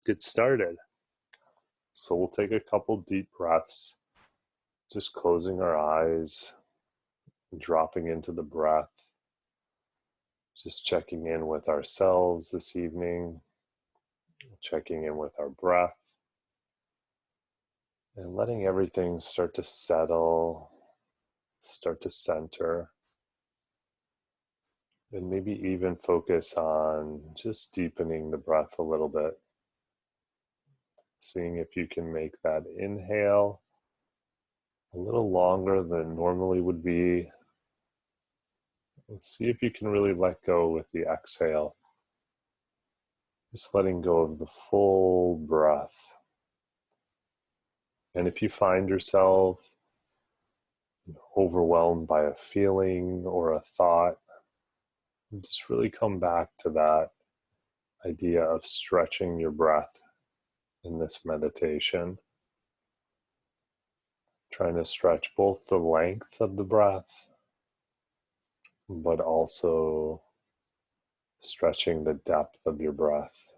get started. So we'll take a couple deep breaths, just closing our eyes, dropping into the breath, just checking in with ourselves this evening, checking in with our breath, and letting everything start to settle, start to center, and maybe even focus on just deepening the breath a little bit. Seeing if you can make that inhale a little longer than normally would be. And see if you can really let go with the exhale. Just letting go of the full breath. And if you find yourself overwhelmed by a feeling or a thought, just really come back to that idea of stretching your breath in this meditation. Trying to stretch both the length of the breath, but also stretching the depth of your breath.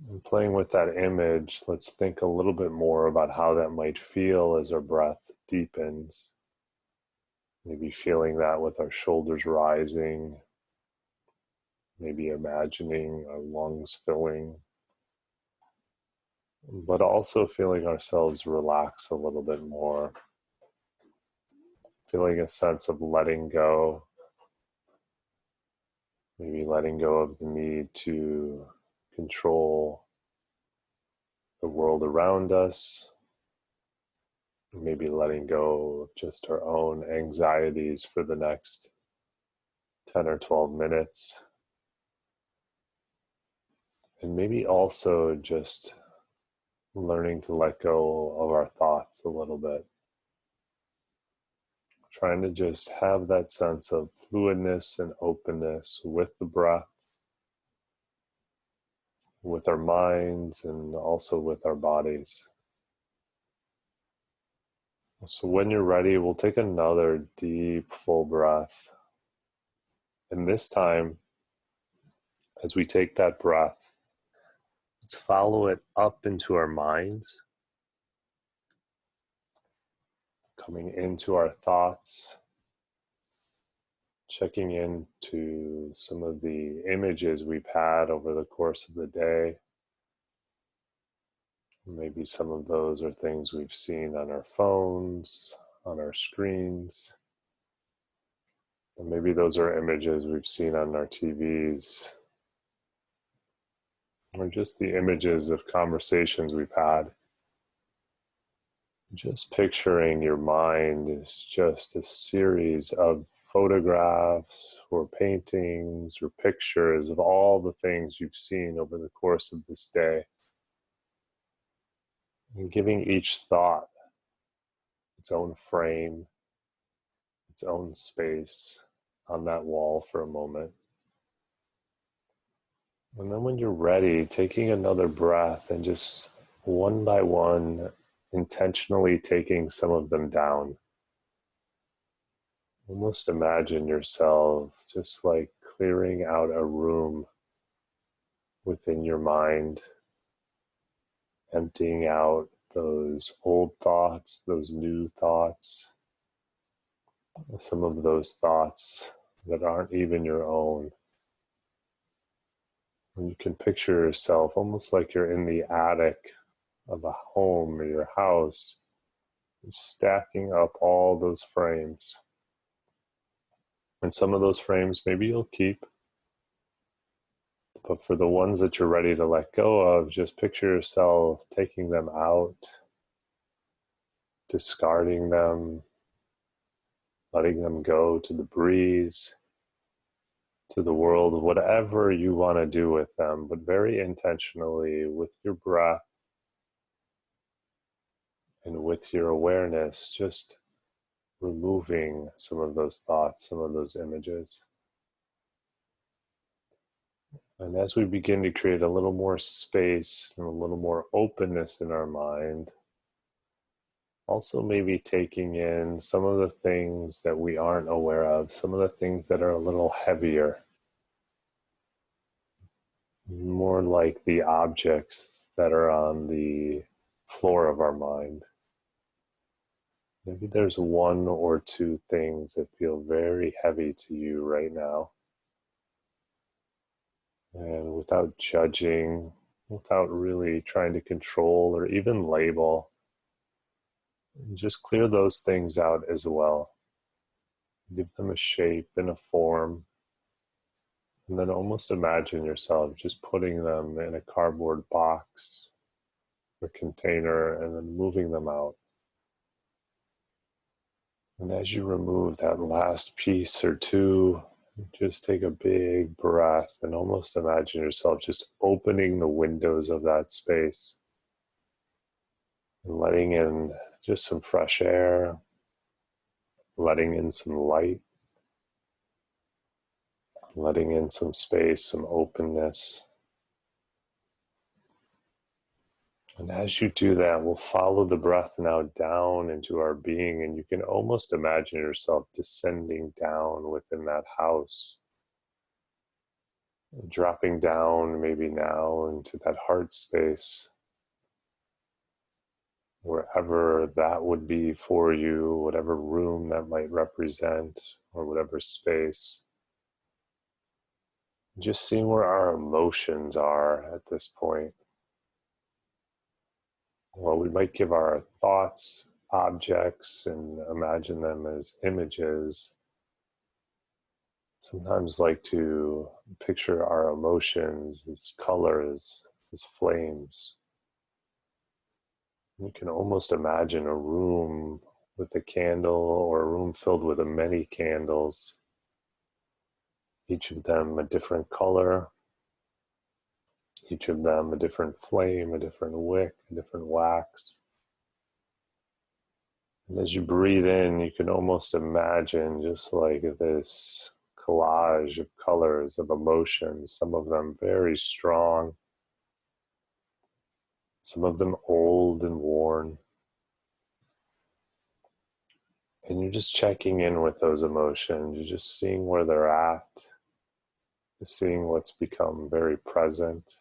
And playing with that image, let's think a little bit more about how that might feel as our breath deepens. Maybe feeling that with our shoulders rising, maybe imagining our lungs filling, but also feeling ourselves relax a little bit more, feeling a sense of letting go, maybe letting go of the need to control the world around us, maybe letting go of just our own anxieties for the next 10 or 12 minutes. And maybe also just learning to let go of our thoughts a little bit. Trying to just have that sense of fluidness and openness with the breath, with our minds, and also with our bodies. So when you're ready, we'll take another deep, full breath. And this time, as we take that breath, let's follow it up into our minds, coming into our thoughts, checking into some of the images we've had over the course of the day. Maybe some of those are things we've seen on our phones, on our screens. And maybe those are images we've seen on our TVs, or just the images of conversations we've had. Just picturing your mind is just a series of photographs or paintings or pictures of all the things you've seen over the course of this day. And giving each thought its own frame, its own space on that wall for a moment. And then when you're ready, taking another breath and just one by one, intentionally taking some of them down. Almost imagine yourself just like clearing out a room within your mind, emptying out those old thoughts, those new thoughts, some of those thoughts that aren't even your own. And you can picture yourself almost like you're in the attic of a home or your house, stacking up all those frames. And some of those frames maybe you'll keep, but for the ones that you're ready to let go of, just picture yourself taking them out, discarding them, letting them go to the breeze, to the world, whatever you want to do with them, but very intentionally with your breath and with your awareness, just removing some of those thoughts, some of those images. And as we begin to create a little more space and a little more openness in our mind, also maybe taking in some of the things that we aren't aware of, some of the things that are a little heavier. more like the objects that are on the floor of our mind. Maybe there's one or two things that feel very heavy to you right now. And without judging, without really trying to control or even label, just clear those things out as well. Give them a shape and a form. And then almost imagine yourself just putting them in a cardboard box or container and then moving them out. And as you remove that last piece or two, just take a big breath and almost imagine yourself just opening the windows of that space and letting in just some fresh air, letting in some light, letting in some space, some openness. And as you do that, we'll follow the breath now down into our being, and you can almost imagine yourself descending down within that house, dropping down maybe now into that heart space, wherever that would be for you, whatever room that might represent, or whatever space. Just seeing where our emotions are at this point. Well, we might give our thoughts objects and imagine them as images. Sometimes like to picture our emotions as colors, as flames. You can almost imagine a room with a candle or a room filled with many candles, each of them a different color, each of them a different flame, a different wick, a different wax. And as you breathe in, you can almost imagine just like this collage of colors, of emotions, some of them very strong, some of them old and worn. And you're just checking in with those emotions. You're just seeing where they're at, seeing what's become very present,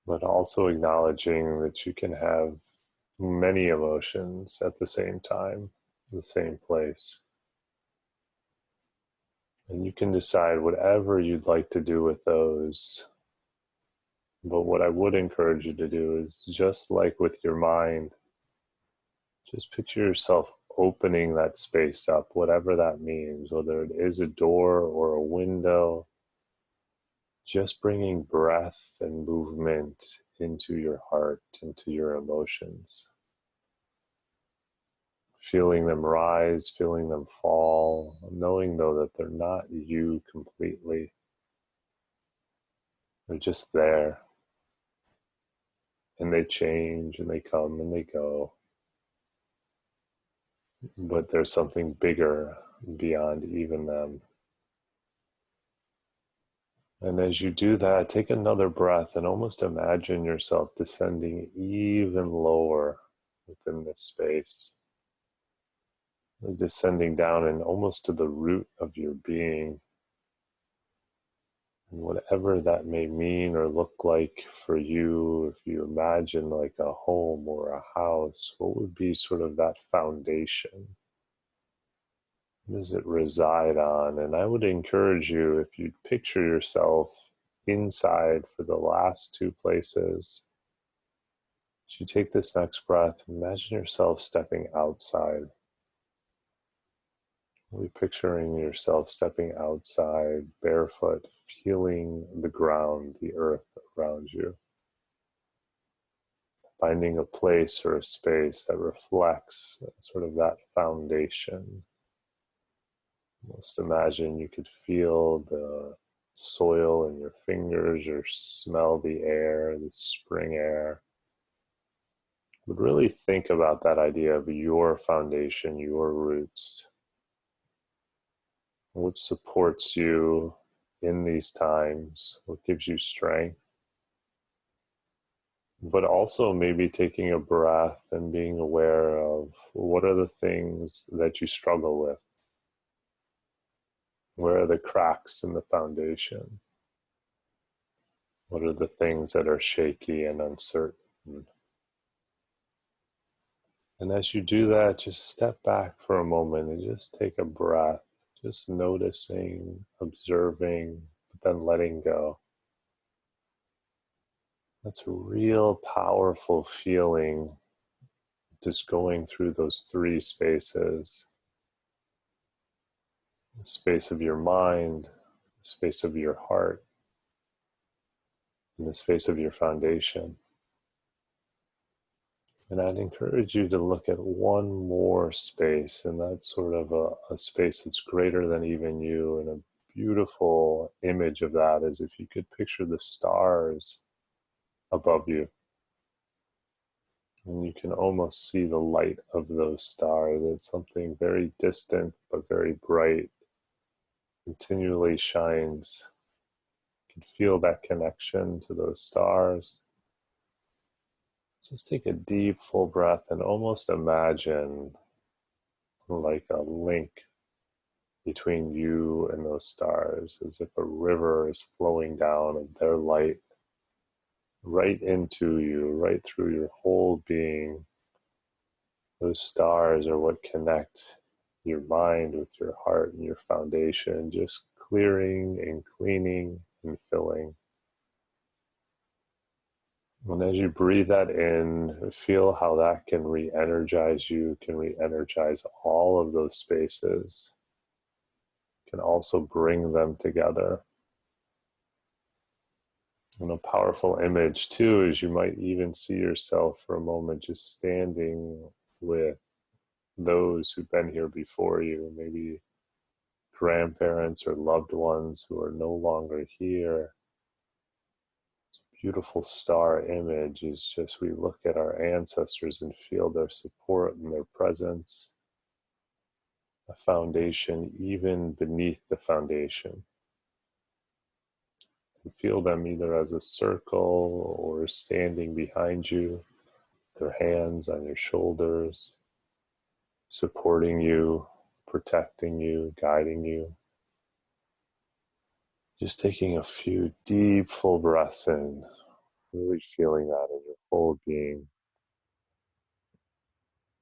but also acknowledging that you can have many emotions at the same time, in the same place. And you can decide whatever you'd like to do with those. But what I would encourage you to do is, just like with your mind, just picture yourself opening that space up, whatever that means, whether it is a door or a window, just bringing breath and movement into your heart, into your emotions. Feeling them rise, feeling them fall, knowing though that they're not you completely. They're just there. And they change and they come and they go. But there's something bigger beyond even them. And as you do that, take another breath and almost imagine yourself descending even lower within this space. Descending down and almost to the root of your being. And whatever that may mean or look like for you, if you imagine like a home or a house, what would be sort of that foundation? What does it reside on? And I would encourage you, if you picture yourself inside for the last two places, as you take this next breath, imagine yourself stepping outside. Really picturing yourself stepping outside, barefoot, feeling the ground, the earth around you. Finding a place or a space that reflects sort of that foundation. Almost imagine you could feel the soil in your fingers or smell the air, the spring air. But really think about that idea of your foundation, your roots. What supports you in these times? What gives you strength? But also maybe taking a breath and being aware of what are the things that you struggle with? Where are the cracks in the foundation? What are the things that are shaky and uncertain? And as you do that, just step back for a moment and just take a breath, just noticing, observing, but then letting go. That's a real powerful feeling, just going through those three spaces: the space of your mind, the space of your heart, and the space of your foundation. And I'd encourage you to look at one more space, and that's sort of a space that's greater than even you. And a beautiful image of that is if you could picture the stars above you, and you can almost see the light of those stars. It's something very distant but very bright, continually shines. You can feel that connection to those stars. Just take a deep, full breath and almost imagine like a link between you and those stars, as if a river is flowing down of their light right into you, right through your whole being. Those stars are what connect your mind with your heart and your foundation, just clearing and cleaning and filling. And as you breathe that in, feel how that can re-energize you, can re-energize all of those spaces, can also bring them together. And a powerful image too is you might even see yourself for a moment just standing with those who've been here before you, maybe grandparents or loved ones who are no longer here. This beautiful star image is just, we look at our ancestors and feel their support and their presence, a foundation even beneath the foundation. You feel them either as a circle or standing behind you, their hands on your shoulders, supporting you, protecting you, guiding you. Just taking a few deep, full breaths in, really feeling that in your whole being.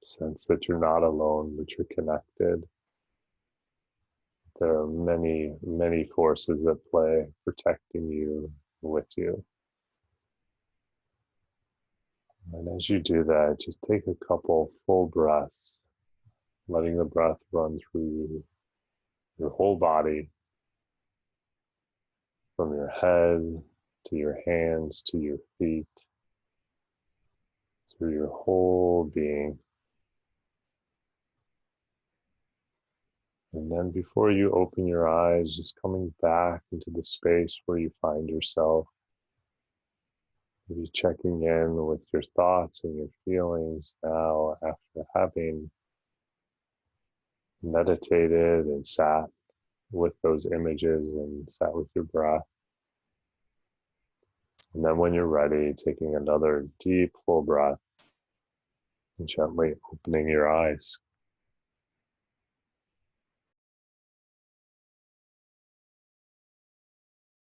Sense that you're not alone, that you're connected. There are many, many forces at play protecting you, with you. And as you do that, just take a couple full breaths, letting the breath run through your whole body, from your head to your hands to your feet, through your whole being. And then before you open your eyes, just coming back into the space where you find yourself, maybe checking in with your thoughts and your feelings now after having meditated and sat with those images and sat with your breath. And then when you're ready, taking another deep, full breath and gently opening your eyes.